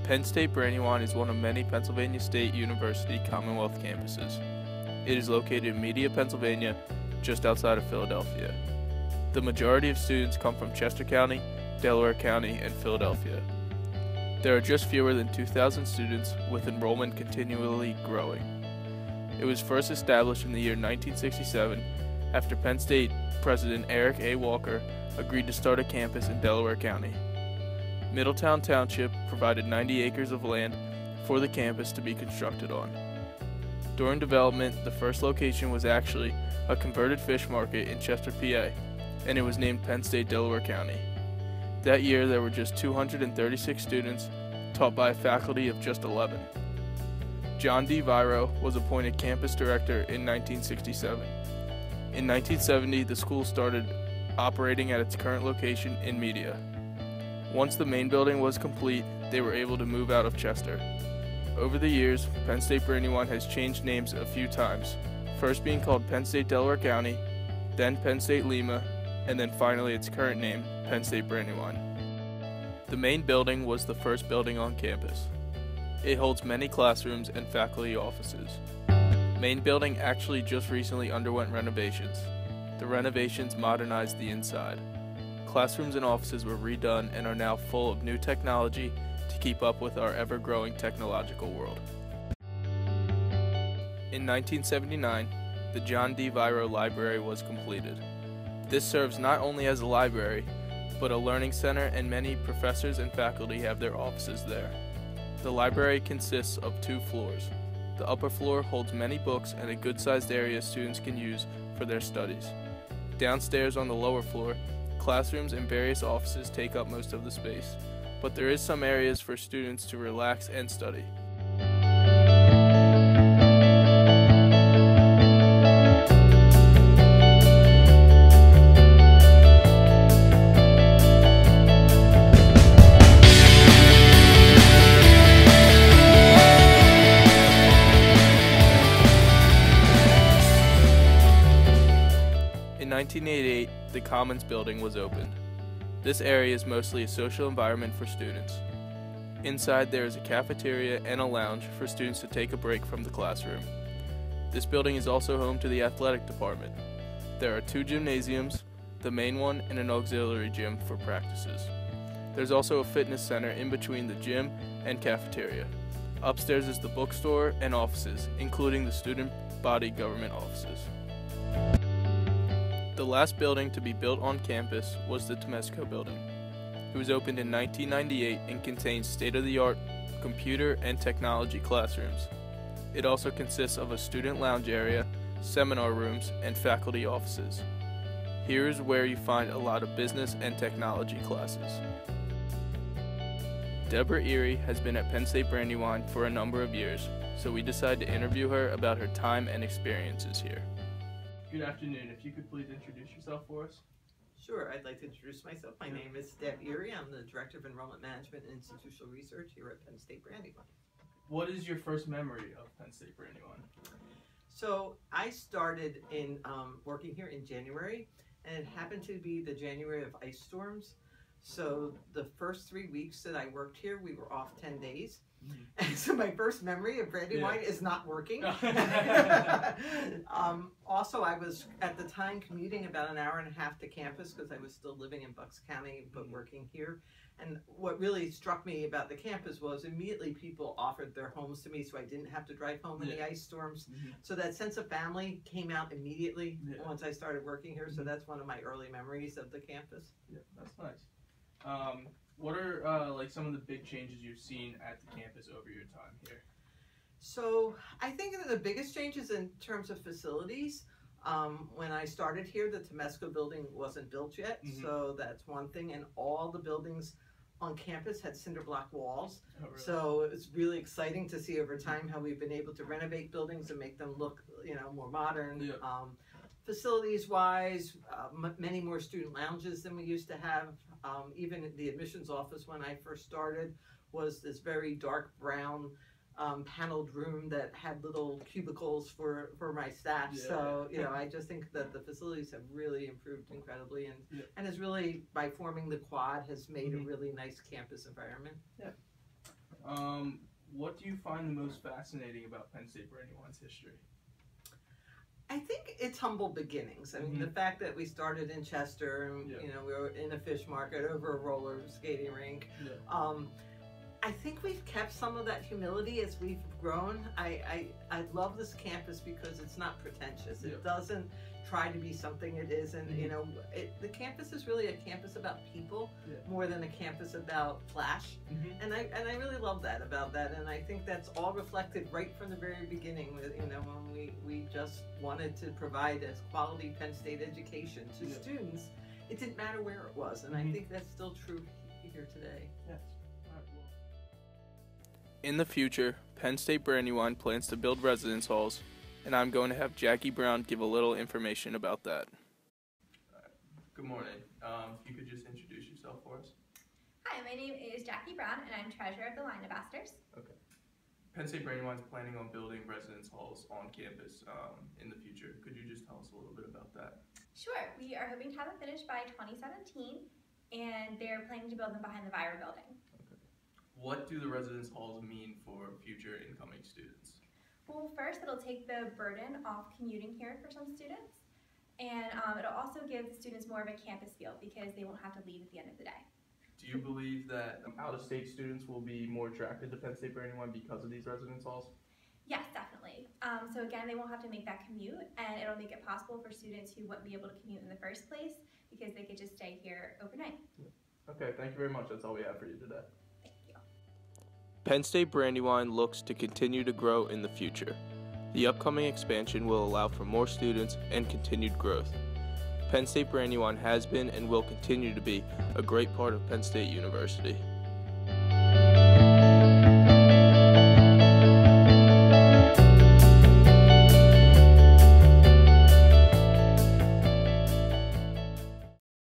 Penn State Brandywine is one of many Pennsylvania State University Commonwealth campuses. It is located in Media, Pennsylvania, just outside of Philadelphia. The majority of students come from Chester County, Delaware County, and Philadelphia. There are just fewer than 2,000 students, with enrollment continually growing. It was first established in the year 1967 after Penn State President Eric A. Walker agreed to start a campus in Delaware County. Middletown Township provided 90 acres of land for the campus to be constructed on. During development, the first location was actually a converted fish market in Chester, PA, and it was named Penn State Delaware County. That year, there were just 236 students, taught by a faculty of just 11. John D. Viro was appointed campus director in 1967. In 1970, the school started operating at its current location in Media. Once the main building was complete, they were able to move out of Chester. Over the years, Penn State Brandywine has changed names a few times, first being called Penn State Delaware County, then Penn State Lima, and then finally its current name, Penn State Brandywine. The main building was the first building on campus. It holds many classrooms and faculty offices. Main building actually just recently underwent renovations. The renovations modernized the inside. Classrooms and offices were redone and are now full of new technology to keep up with our ever-growing technological world. In 1979, the John D. Viro Library was completed. This serves not only as a library, but a learning center, and many professors and faculty have their offices there. The library consists of 2 floors. The upper floor holds many books and a good-sized area students can use for their studies. Downstairs on the lower floor, classrooms and various offices take up most of the space, but there is some areas for students to relax and study. In 1988, the Commons building was opened. This area is mostly a social environment for students. Inside there is a cafeteria and a lounge for students to take a break from the classroom. This building is also home to the athletic department. There are 2 gymnasiums, the main one and an auxiliary gym for practices. There's also a fitness center in between the gym and cafeteria. Upstairs is the bookstore and offices, including the student body government offices. The last building to be built on campus was the Temesco building. It was opened in 1998 and contains state-of-the-art computer and technology classrooms. It also consists of a student lounge area, seminar rooms, and faculty offices. Here is where you find a lot of business and technology classes. Deborah Erie has been at Penn State Brandywine for a number of years, so we decided to interview her about her time and experiences here. Good afternoon. If you could please introduce yourself for us. Sure, I'd like to introduce myself. My name is Deb Erie. I'm the Director of Enrollment Management and Institutional Research here at Penn State Brandywine. What is your first memory of Penn State Brandywine? So I started in working here in January, and it happened to be the January of ice storms. So the first 3 weeks that I worked here, we were off 10 days. And so my first memory of Brandywine is not working. Also, I was at the time commuting about an hour and a half to campus because I was still living in Bucks County but working here. And what really struck me about the campus was immediately people offered their homes to me, so I didn't have to drive home in the ice storms. So that sense of family came out immediately once I started working here. So that's one of my early memories of the campus. Yeah, that's nice. What are like some of the big changes you've seen at the campus over your time here? So I think that the biggest changes in terms of facilities, when I started here, the Temesco building wasn't built yet, so that's one thing, and all the buildings on campus had cinder block walls. Oh, really? So it's really exciting to see over time how we've been able to renovate buildings and make them look, more modern. Facilities wise, many more student lounges than we used to have. Even the admissions office when I first started was this very dark brown paneled room that had little cubicles for my staff. So, I just think that the facilities have really improved incredibly, and has really, by forming the quad, has made a really nice campus environment. What do you find the most fascinating about Penn State Brandywine's history? I think it's humble beginnings. I mean, the fact that we started in Chester and we were in a fish market over a roller skating rink. I think we've kept some of that humility as we've grown. I love this campus because it's not pretentious. It doesn't try to be something it isn't. The campus is really a campus about people more than a campus about flash. And I really love that about that. And I think that's all reflected right from the very beginning. When we just wanted to provide a quality Penn State education to students, it didn't matter where it was. And I think that's still true here today. Yes. In the future, Penn State Brandywine plans to build residence halls, and I'm going to have Jackie Brown give a little information about that. Good morning. If you could just introduce yourself for us. Hi, my name is Jackie Brown, and I'm treasurer of the Line Ambassadors. Okay. Penn State Brandywine is planning on building residence halls on campus in the future. Could you just tell us a little bit about that? Sure. We are hoping to have it finished by 2017, and they're planning to build them behind the Vira building. What do the residence halls mean for future incoming students? Well, first, it'll take the burden off commuting here for some students, and it'll also give the students more of a campus feel because they won't have to leave at the end of the day. Do you believe that out-of-state students will be more attracted to Penn State Brandywine because of these residence halls? Yes, definitely. So again, they won't have to make that commute, and it'll make it possible for students who wouldn't be able to commute in the first place because they could just stay here overnight. Okay, thank you very much. That's all we have for you today. Penn State Brandywine looks to continue to grow in the future. The upcoming expansion will allow for more students and continued growth. Penn State Brandywine has been and will continue to be a great part of Penn State University.